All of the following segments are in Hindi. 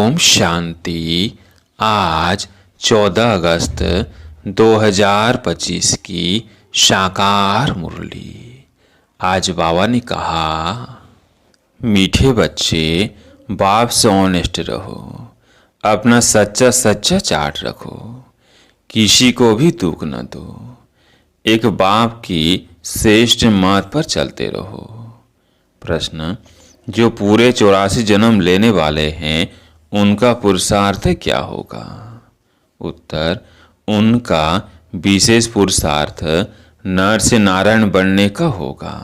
ओम शांति। आज 14 अगस्त 2025 की साकार मुरली। आज बाबा ने कहा, मीठे बच्चे बाप से ऑनेस्ट रहो, अपना सच्चा सच्चा चार्ट रखो, किसी को भी दुख न दो, एक बाप की श्रेष्ठ मार्ग पर चलते रहो। प्रश्न, जो पूरे 84 जन्म लेने वाले हैं उनका पुरुषार्थ क्या होगा? उत्तर, उनका विशेष पुरुषार्थ नर से नारायण बनने का होगा।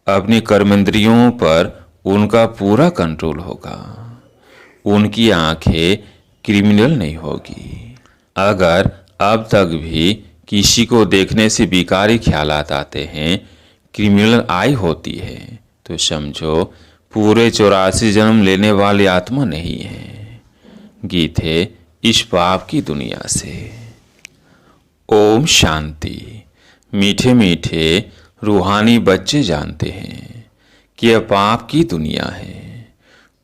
अपनी कर्मेंद्रियों पर उनका पूरा कंट्रोल होगा। उनकी आंखें क्रिमिनल नहीं होगी। अगर अब तक भी किसी को देखने से विकारी ख्यालात आते हैं, क्रिमिनल आई होती है, तो समझो पूरे 84 जन्म लेने वाली आत्मा नहीं है। गीत है इस पाप की दुनिया से। ओम शांति। मीठे मीठे रूहानी बच्चे जानते हैं कि यह पाप की दुनिया है।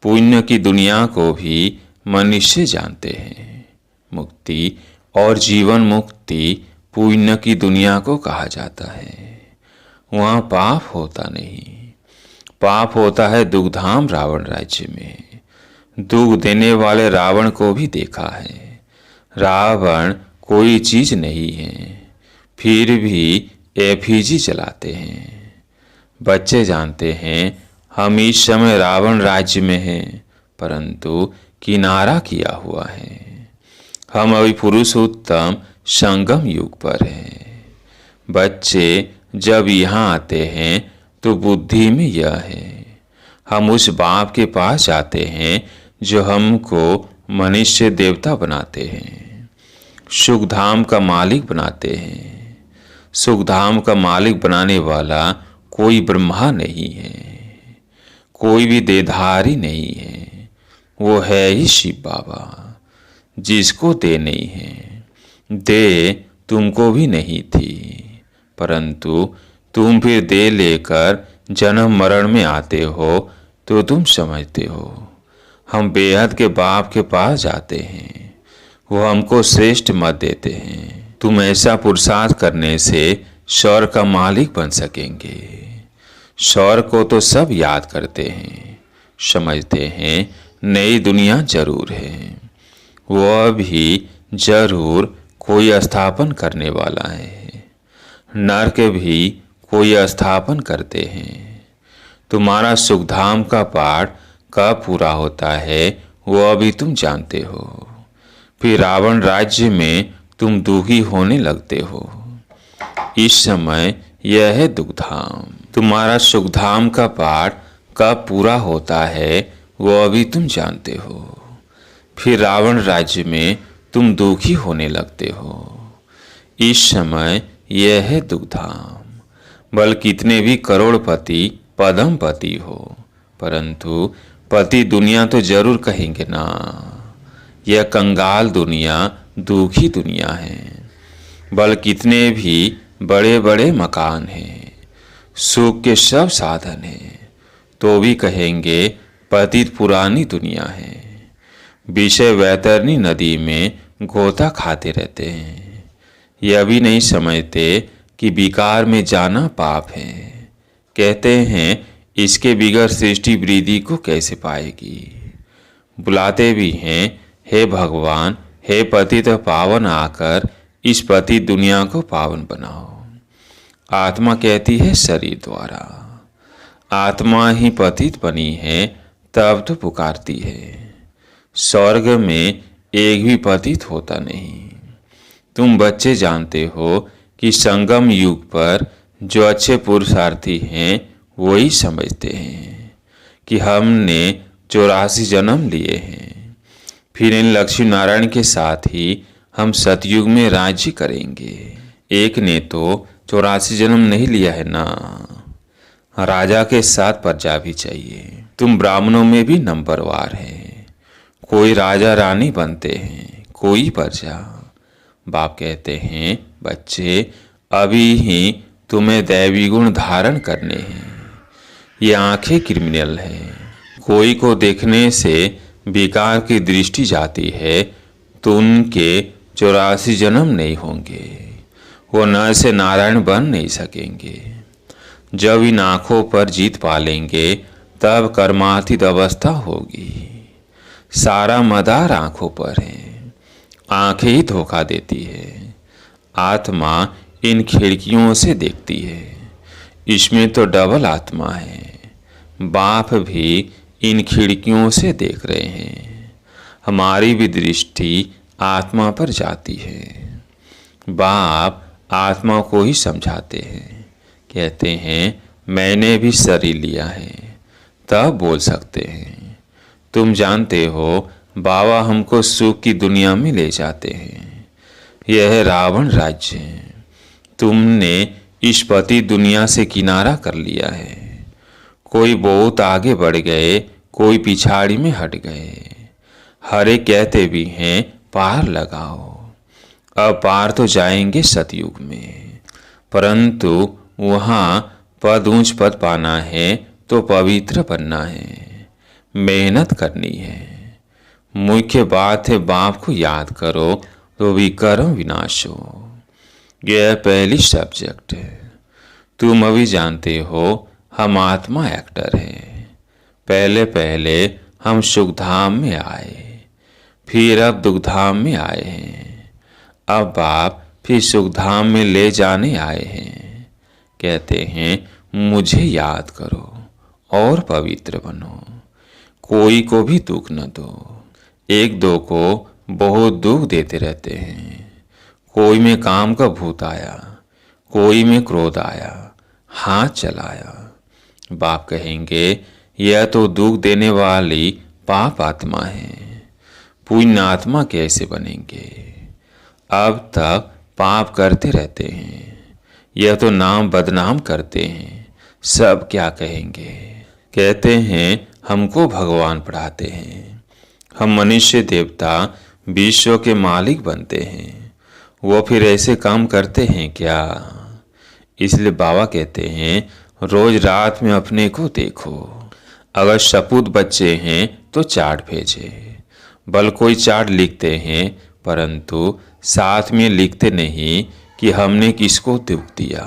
पुण्य की दुनिया को भी मनुष्य जानते हैं। मुक्ति और जीवन मुक्ति पुण्य की दुनिया को कहा जाता है। वहाँ पाप होता नहीं। पाप होता है दुग्धाम रावण राज्य में। दुख देने वाले रावण को भी देखा है। रावण कोई चीज नहीं है, फिर भी एफिजी चलाते हैं। बच्चे जानते हैं हम इस समय रावण राज्य में हैं, परंतु किनारा किया हुआ है। हम अभी पुरुषोत्तम संगम युग पर हैं। बच्चे जब यहाँ आते हैं तो बुद्धि में यह है, हम उस बाप के पास जाते हैं जो हमको मनुष्य देवता बनाते हैं, सुखधाम का मालिक बनाते हैं। सुखधाम का मालिक बनाने वाला कोई ब्रह्मा नहीं है, कोई भी देधारी नहीं है, वो है ही शिव बाबा। जिसको दे नहीं है, दे तुमको भी नहीं थी, परंतु तुम फिर दे लेकर जन्म मरण में आते हो तो तुम समझते हो। हम बेहद के बाप के पास जाते हैं, वो हमको श्रेष्ठ मत देते हैं। तुम ऐसा पुरुषार्थ करने से स्वर्ग का मालिक बन सकेंगे। स्वर्ग को तो सब याद करते हैं, समझते हैं नई दुनिया जरूर है, वह भी जरूर कोई स्थापन करने वाला है। नरक भी कोई स्थापन करते हैं। तुम्हारा सुखधाम का पाठ कब पूरा होता है वो अभी तुम जानते हो। फिर रावण राज्य में तुम दुखी होने लगते हो। इस समय यह है दुखधाम। तुम्हारा सुखधाम का पाठ कब पूरा होता है वो अभी तुम जानते हो। फिर रावण राज्य में तुम दुखी होने लगते हो। इस समय यह है दुखधाम। बल कितने भी करोड़पति पदमपति हो, परंतु पति दुनिया तो जरूर कहेंगे ना। यह कंगाल दुनिया दुखी दुनिया है। बल कितने भी बड़े बड़े मकान हैं, सुख के सब साधन हैं, तो भी कहेंगे पतित पुरानी दुनिया है। विषय वैतरणी नदी में गोता खाते रहते हैं। यह भी नहीं समझते कि विकार में जाना पाप है। कहते हैं इसके बिगड़ सृष्टि वृद्धि को कैसे पाएगी। बुलाते भी हैं, हे भगवान, हे पतित पावन, आकर इस पतित दुनिया को पावन बनाओ। आत्मा कहती है शरीर द्वारा। आत्मा ही पतित बनी है तब तो पुकारती है। स्वर्ग में एक भी पतित होता नहीं। तुम बच्चे जानते हो कि संगम युग पर जो अच्छे पुरुषार्थी हैं वही समझते हैं कि हमने 84 जन्म लिए हैं। फिर इन लक्ष्मी नारायण के साथ ही हम सतयुग में राज्य करेंगे। एक ने तो 84 जन्म नहीं लिया है ना। राजा के साथ प्रजा भी चाहिए। तुम ब्राह्मणों में भी नंबरवार है। कोई राजा रानी बनते हैं, कोई प्रजा। बाप कहते हैं, बच्चे अभी ही तुम्हें दैवी गुण धारण करने हैं। ये आंखें क्रिमिनल है। कोई को देखने से विकार की दृष्टि जाती है तो उनके 84 जन्म नहीं होंगे, वो नर से नारायण बन नहीं सकेंगे। जब इन आँखों पर जीत पालेंगे तब कर्मातीत अवस्था होगी। सारा मदार आँखों पर है, आँखें ही धोखा देती है। आत्मा इन खिड़कियों से देखती है, इसमें तो डबल आत्मा है। बाप भी इन खिड़कियों से देख रहे हैं। हमारी भी दृष्टि आत्मा पर जाती है। बाप आत्मा को ही समझाते हैं, कहते हैं मैंने भी शरीर लिया है, तब बोल सकते हैं। तुम जानते हो बाबा हमको सुख की दुनिया में ले जाते हैं। यह है रावण राज्य। तुमने इस पति दुनिया से किनारा कर लिया है। कोई बहुत आगे बढ़ गए, कोई पिछाड़ी में हट गए। हरे कहते भी हैं पार लगाओ। अब पार तो जाएंगे सतयुग में, परंतु वहाँ पद ऊंच पद पाना है तो पवित्र बनना है, मेहनत करनी है। मुख्य बात है बाप को याद करो तो विकर्म विनाश हो। यह पहली सब्जेक्ट है। तुम अभी जानते हो हम आत्मा एक्टर हैं। पहले पहले हम सुखधाम में आए, फिर अब दुखधाम में आए हैं। अब आप फिर सुखधाम में ले जाने आए हैं। कहते हैं मुझे याद करो और पवित्र बनो, कोई को भी दुख न दो। एक दो को बहुत दुख देते रहते हैं। कोई में काम का भूत आया, कोई में क्रोध आया, हाथ चलाया। बाप कहेंगे यह तो दुख देने वाली पाप आत्मा है, पुण्य आत्मा कैसे बनेंगे? अब तक पाप करते रहते हैं, यह तो नाम बदनाम करते हैं। सब क्या कहेंगे? कहते हैं हमको भगवान पढ़ाते हैं, हम मनुष्य देवता विश्व के मालिक बनते हैं। वो फिर ऐसे काम करते हैं क्या? इसलिए बाबा कहते हैं रोज रात में अपने को देखो। अगर सपूत बच्चे हैं तो चार्ट भेजे। बल कोई चार्ट लिखते हैं परंतु साथ में लिखते नहीं कि हमने किसको दुख दिया,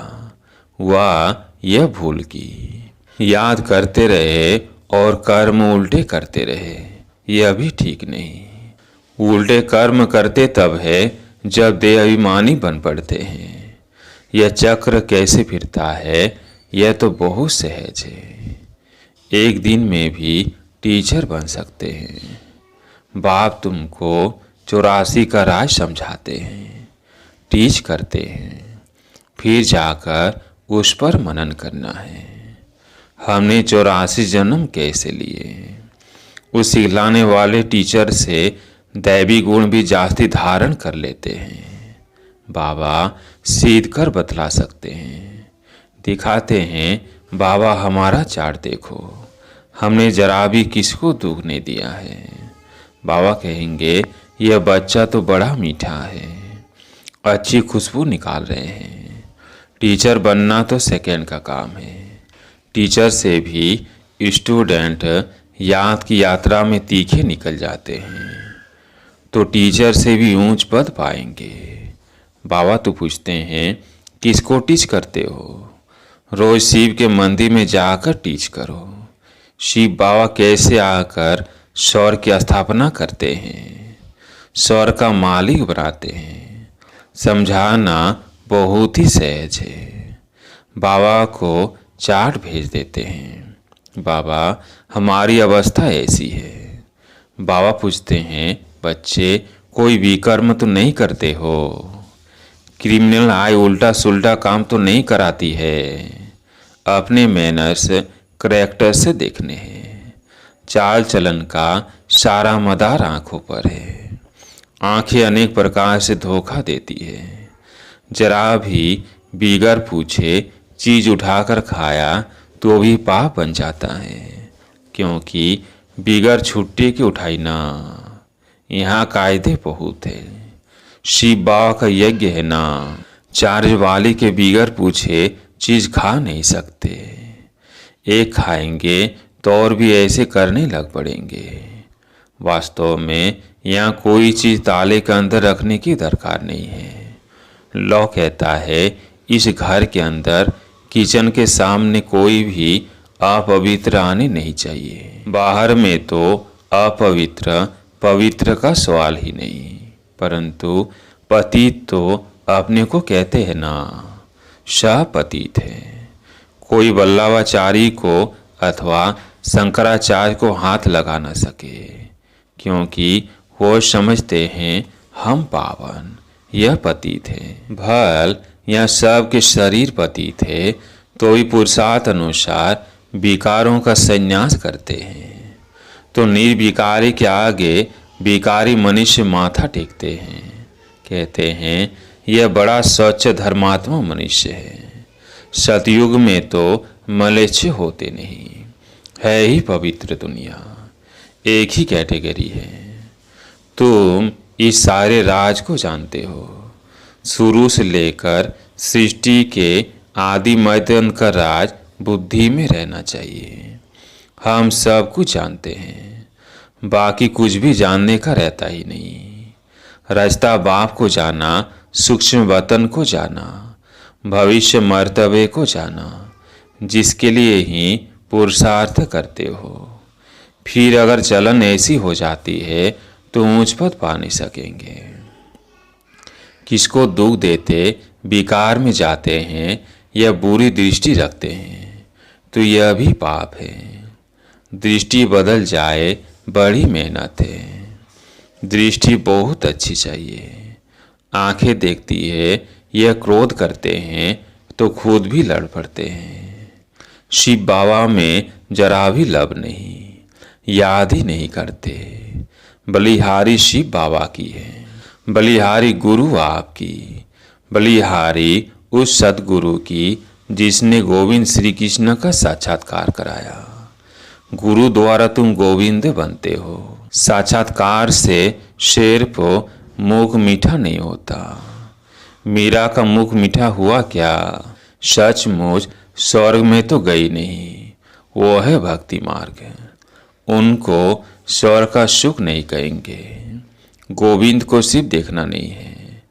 वह यह भूल की। याद करते रहे और कर्म उल्टे करते रहे, यह भी ठीक नहीं। उल्टे कर्म करते तब है जब देह अभिमानी बन पड़ते हैं। यह चक्र कैसे फिरता है यह तो बहुत सहज है। एक दिन में भी टीचर बन सकते हैं। बाप तुमको 84 का राज समझाते हैं, टीच करते हैं, फिर जाकर उस पर मनन करना है। हमने 84 जन्म कैसे लिए? उस सिखलाने वाले टीचर से दैवी गुण भी जास्ती धारण कर लेते हैं। बाबा सीध कर बतला सकते हैं, दिखाते हैं बाबा हमारा चार्ट देखो, हमने जरा भी किसको दुख नहीं दिया है। बाबा कहेंगे यह बच्चा तो बड़ा मीठा है, अच्छी खुशबू निकाल रहे हैं। टीचर बनना तो सेकंड का काम है। टीचर से भी स्टूडेंट याद की यात्रा में तीखे निकल जाते हैं, तो टीचर से भी ऊंच पद पाएंगे। बाबा तो पूछते हैं किसको टीच करते हो? रोज शिव के मंदिर में जाकर टीच करो। शिव बाबा कैसे आकर सौर की स्थापना करते हैं, सौर का मालिक बनाते हैं। समझाना बहुत ही सहज है। बाबा को चार्ट भेज देते हैं, बाबा हमारी अवस्था ऐसी है। बाबा पूछते हैं बच्चे कोई विकर्म तो नहीं करते हो? क्रिमिनल आय उल्टा सुल्टा काम तो नहीं कराती है? अपने मैनर्स करैक्टर से देखने हैं। चाल चलन का सारा मदार आंखों पर है। आंखें अनेक प्रकार से धोखा देती है। जरा भी बिगर पूछे चीज उठाकर खाया तो भी पाप बन जाता है, क्योंकि बिगर छुट्टी के उठाई ना। यहाँ कायदे बहुत है। शिव बाबा का यज्ञ है ना, चार्ज वाली के बिगर पूछे चीज खा नहीं सकते। एक खाएंगे तो और भी ऐसे करने लग पड़ेंगे। वास्तव में यहाँ कोई चीज ताले के अंदर रखने की दरकार नहीं है। लॉ कहता है इस घर के अंदर किचन के सामने कोई भी अपवित्र आने नहीं चाहिए। बाहर में तो अपवित्र पवित्र का सवाल ही नहीं, परंतु पतित तो अपने को कहते हैं ना, सपतित है। कोई वल्लभाचारी को अथवा शंकराचार्य को हाथ लगा न सके, क्योंकि वो समझते हैं हम पावन, यह पतित है। भल यह सब के शरीर पतित है तो ही पुरुषार्थ अनुसार विकारों का संन्यास करते हैं। तो निर्विकारी के आगे विकारी मनुष्य माथा टेकते हैं, कहते हैं यह बड़ा स्वच्छ धर्मात्मा मनुष्य है। सतयुग में तो मलेच्छ होते नहीं, है ही पवित्र दुनिया, एक ही कैटेगरी है। तुम इस सारे राज को जानते हो। शुरू से लेकर सृष्टि के आदि मध्य अंत का राज बुद्धि में रहना चाहिए। हम सब कुछ जानते हैं, बाकी कुछ भी जानने का रहता ही नहीं। रचता बाप को जाना, सूक्ष्म वतन को जाना, भविष्य मर्तबे को जाना, जिसके लिए ही पुरुषार्थ करते हो। फिर अगर चलन ऐसी हो जाती है तो ऊंच पद पा नहीं सकेंगे। किसको दुख देते विकार में जाते हैं या बुरी दृष्टि रखते हैं तो यह भी पाप है। दृष्टि बदल जाए बड़ी मेहनत है। दृष्टि बहुत अच्छी चाहिए। आंखें देखती है, यह क्रोध करते हैं तो खुद भी लड़ पड़ते हैं। शिव बाबा में जरा भी लब नहीं, याद ही नहीं करते। बलिहारी शिव बाबा की है, बलिहारी गुरु आपकी, बलिहारी उस सदगुरु की जिसने गोविंद श्री कृष्ण का साक्षात्कार कराया। गुरु द्वारा तुम गोविंद बनते हो। साक्षात्कार से शेर को मुख मीठा नहीं होता। मीरा का मुख मीठा हुआ क्या? सचमुच स्वर्ग में तो गई नहीं, वो है भक्ति मार्ग। उनको स्वर्ग का सुख नहीं कहेंगे। गोविंद को सिर्फ देखना नहीं है,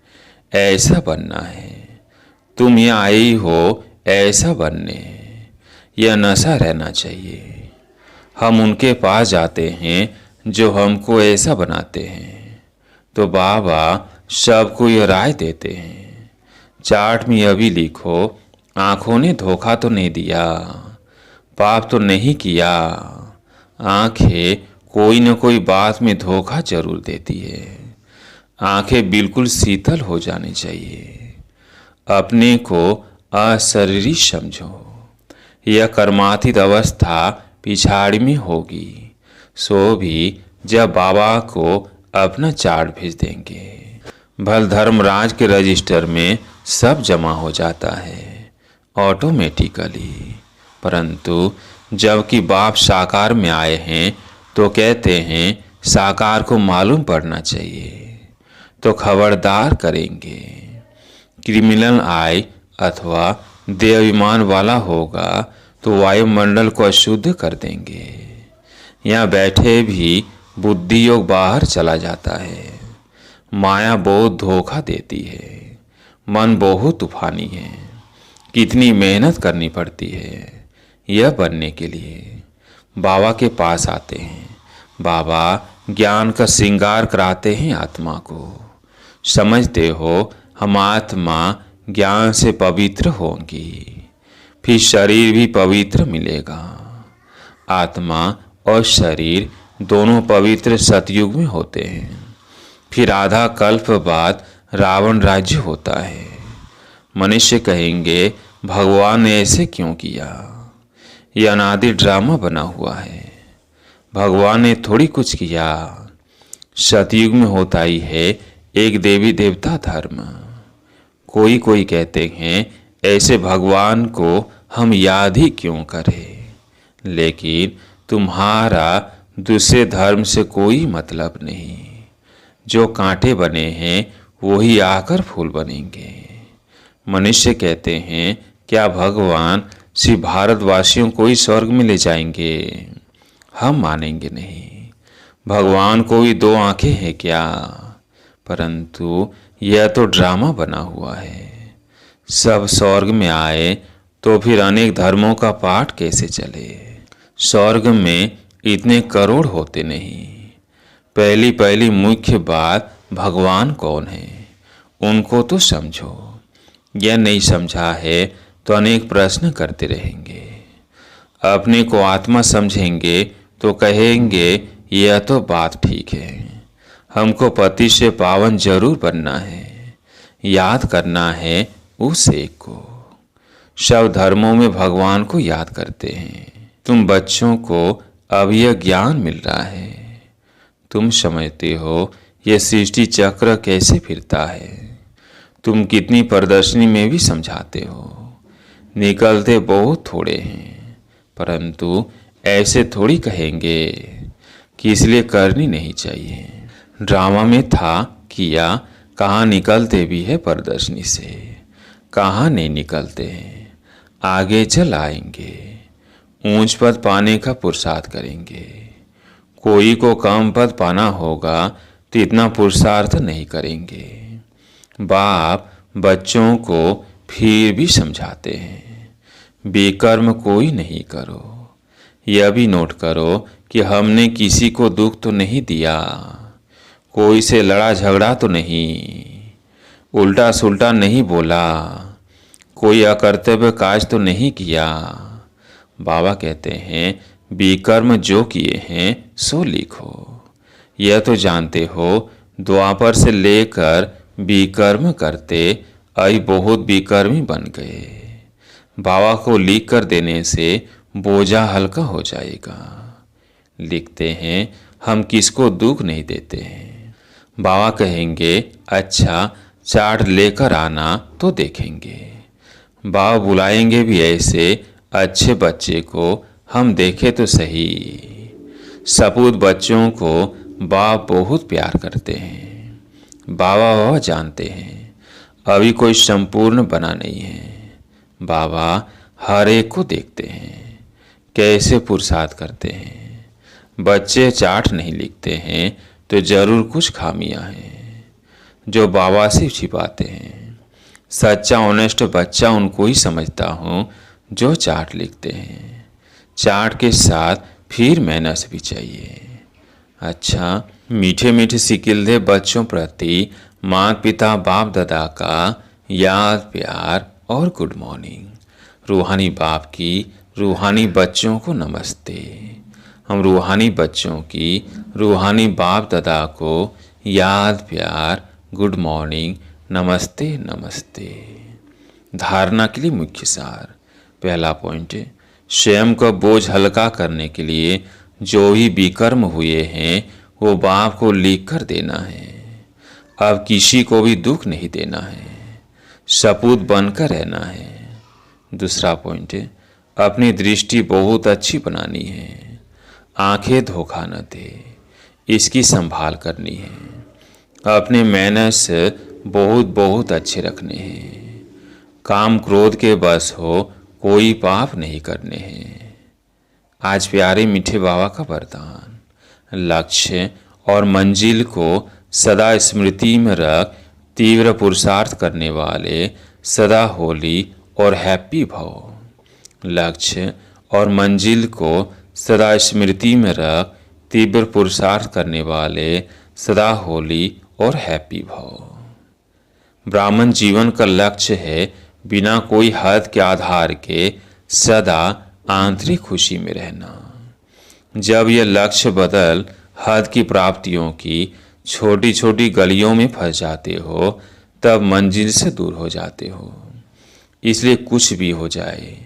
ऐसा बनना है। तुम यहाँ आई हो ऐसा बनने, यह नशा रहना चाहिए। हम उनके पास जाते हैं जो हमको ऐसा बनाते हैं, तो बाबा सबको यह राय देते हैं। चार्ट में यह भी लिखो, आंखों ने धोखा तो नहीं दिया, पाप तो नहीं किया। आंखें कोई न कोई बात में धोखा जरूर देती है। आंखें बिल्कुल शीतल हो जानी चाहिए। अपने को अशरीरी समझो। यह कर्मातीत अवस्था पिछाड़ी में होगी, सो भी जब बाबा को अपना चार्ट भेज देंगे। भल धर्मराज के रजिस्टर में सब जमा हो जाता है ऑटोमेटिकली, परंतु जबकि बाप साकार में आए हैं तो कहते हैं साकार को मालूम पड़ना चाहिए, तो खबरदार करेंगे। क्रिमिनल आए अथवा देवाभिमान वाला होगा तो वायुमंडल को अशुद्ध कर देंगे। यहाँ बैठे भी बुद्धि योग बाहर चला जाता है। माया बहुत धोखा देती है। मन बहुत तूफानी है। कितनी मेहनत करनी पड़ती है यह बनने के लिए। बाबा के पास आते हैं, बाबा ज्ञान का श्रृंगार कराते हैं आत्मा को। समझते हो हम आत्मा ज्ञान से पवित्र होंगी, फिर शरीर भी पवित्र मिलेगा। आत्मा और शरीर दोनों पवित्र सतयुग में होते हैं। फिर आधा कल्प बाद रावण राज्य होता है। मनुष्य कहेंगे भगवान ने ऐसे क्यों किया? यह अनादि ड्रामा बना हुआ है। भगवान ने थोड़ी कुछ किया। सतयुग में होता ही है एक देवी देवता धर्म। कोई कोई कहते हैं ऐसे भगवान को हम याद ही क्यों करें? लेकिन तुम्हारा दूसरे धर्म से कोई मतलब नहीं। जो कांटे बने हैं वही आकर फूल बनेंगे। मनुष्य कहते हैं क्या भगवान सिर्फ भारतवासियों को ही स्वर्ग में ले जाएंगे? हम मानेंगे नहीं। भगवान को भी दो आंखें हैं क्या? परंतु यह तो ड्रामा बना हुआ है। सब स्वर्ग में आए तो फिर अनेक धर्मों का पाठ कैसे चले? स्वर्ग में इतने करोड़ होते नहीं। पहली पहली मुख्य बात, भगवान कौन है उनको तो समझो। यह नहीं समझा है तो अनेक प्रश्न करते रहेंगे। अपने को आत्मा समझेंगे तो कहेंगे यह तो बात ठीक है, हमको पति से पावन जरूर बनना है, याद करना है उस एक को। सब धर्मों में भगवान को याद करते हैं। तुम बच्चों को अब यह ज्ञान मिल रहा है। तुम समझते हो यह सृष्टि चक्र कैसे फिरता है। तुम कितनी प्रदर्शनी में भी समझाते हो। निकलते बहुत थोड़े हैं, परंतु ऐसे थोड़ी कहेंगे कि इसलिए करनी नहीं चाहिए। ड्रामा में था किया, कहाँ निकलते भी है प्रदर्शनी से, कहाँ नहीं निकलते हैं। आगे चल आएंगे, ऊंच पद पाने का पुरुषार्थ करेंगे। कोई को कम पद पाना होगा तो इतना पुरुषार्थ नहीं करेंगे। बाप बच्चों को फिर भी समझाते हैं, बेकर्म कोई नहीं करो। यह भी नोट करो कि हमने किसी को दुख तो नहीं दिया, कोई से लड़ा झगड़ा तो नहीं, उल्टा सुल्टा नहीं बोला, कोई अकर्तव्य काज तो नहीं किया। बाबा कहते हैं विकर्म जो किए हैं सो लिखो। यह तो जानते हो द्वापर से लेकर विकर्म करते आई बहुत विकर्मी बन गए। बाबा को लिख कर देने से बोझा हल्का हो जाएगा। लिखते हैं हम किसको दुख नहीं देते हैं। बाबा कहेंगे अच्छा चार्ट लेकर आना तो देखेंगे। बाबा बुलाएंगे भी ऐसे अच्छे बच्चे को हम देखे तो सही। सपूत बच्चों को बाप बहुत प्यार करते हैं। बाबा वह जानते हैं अभी कोई संपूर्ण बना नहीं है। बाबा हर एक को देखते हैं कैसे पुरुषार्थ करते हैं। बच्चे चार्ट नहीं लिखते हैं तो जरूर कुछ खामियां हैं जो बाबा से छिपाते हैं। सच्चा ऑनेस्ट बच्चा उनको ही समझता हूँ जो चार्ट लिखते हैं। चार्ट के साथ फिर मैनर्स भी चाहिए। अच्छा, मीठे मीठे सिकिल्दे बच्चों प्रति माता पिता बाप दादा का याद प्यार और गुड मॉर्निंग। रूहानी बाप की रूहानी बच्चों को नमस्ते। हम रूहानी बच्चों की रूहानी बाप दादा को याद प्यार गुड मॉर्निंग नमस्ते नमस्ते। धारणा के लिए मुख्य सार। पहला पॉइंट, स्वयं का बोझ हल्का करने के लिए जो भी विकर्म हुए हैं वो बाप को लिख कर देना है। अब किसी को भी दुख नहीं देना है, सपूत बनकर रहना है। दूसरा पॉइंट, अपनी दृष्टि बहुत अच्छी बनानी है। आंखें धोखा न दे, इसकी संभाल करनी है। अपने मैनर्स बहुत बहुत अच्छे रखने हैं। काम क्रोध के बस हो कोई पाप नहीं करने हैं। आज प्यारे मीठे बाबा का वरदान। लक्ष्य और मंजिल को सदा स्मृति में रख तीव्र पुरुषार्थ करने वाले सदा होली और हैप्पी भव। लक्ष्य और मंजिल को सदा स्मृति में रख तीव्र पुरुषार्थ करने वाले सदा होली और हैप्पी भव। ब्राह्मण जीवन का लक्ष्य है बिना कोई हद के आधार के सदा आंतरिक खुशी में रहना। जब यह लक्ष्य बदल हद की प्राप्तियों की छोटी छोटी गलियों में फंस जाते हो तब मंजिल से दूर हो जाते हो। इसलिए कुछ भी हो जाए,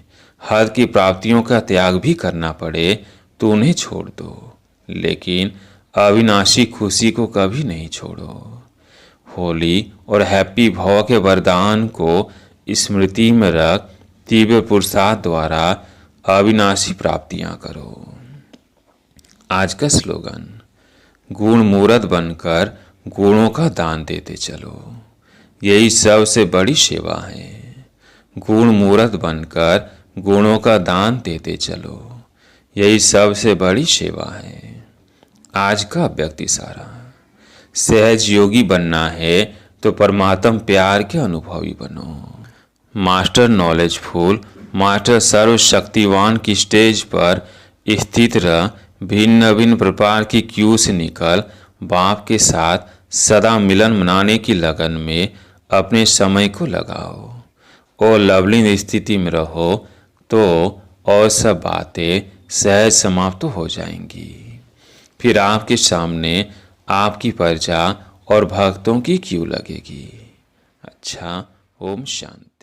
हद की प्राप्तियों का त्याग भी करना पड़े तो उन्हें छोड़ दो, लेकिन अविनाशी खुशी को कभी नहीं छोड़ो। होली और हैप्पी भव के वरदान को स्मृति में रख तीव्र पुरुषार्थ द्वारा अविनाशी प्राप्तियां करो। आज का स्लोगन, गुण मूर्त बनकर गुणों का दान देते चलो, यही सबसे बड़ी सेवा है। गुण मूर्त बनकर गुणों का दान देते चलो, यही सबसे बड़ी सेवा है। आज का व्यक्ति सारा। सहज योगी बनना है तो परमात्म प्यार के अनुभवी बनो। मास्टर नॉलेजफुल, मास्टर सर्वशक्तिवान की स्टेज पर स्थित रह भिन्न भिन्न प्रकार की क्यू से निकल बाप के साथ सदा मिलन मनाने की लगन में अपने समय को लगाओ और लवलीन स्थिति में रहो तो और सब बातें सहज समाप्त हो जाएंगी। फिर आपके सामने आपकी प्रजा और भक्तों की क्यू लगेगी। अच्छा, ओम शांति।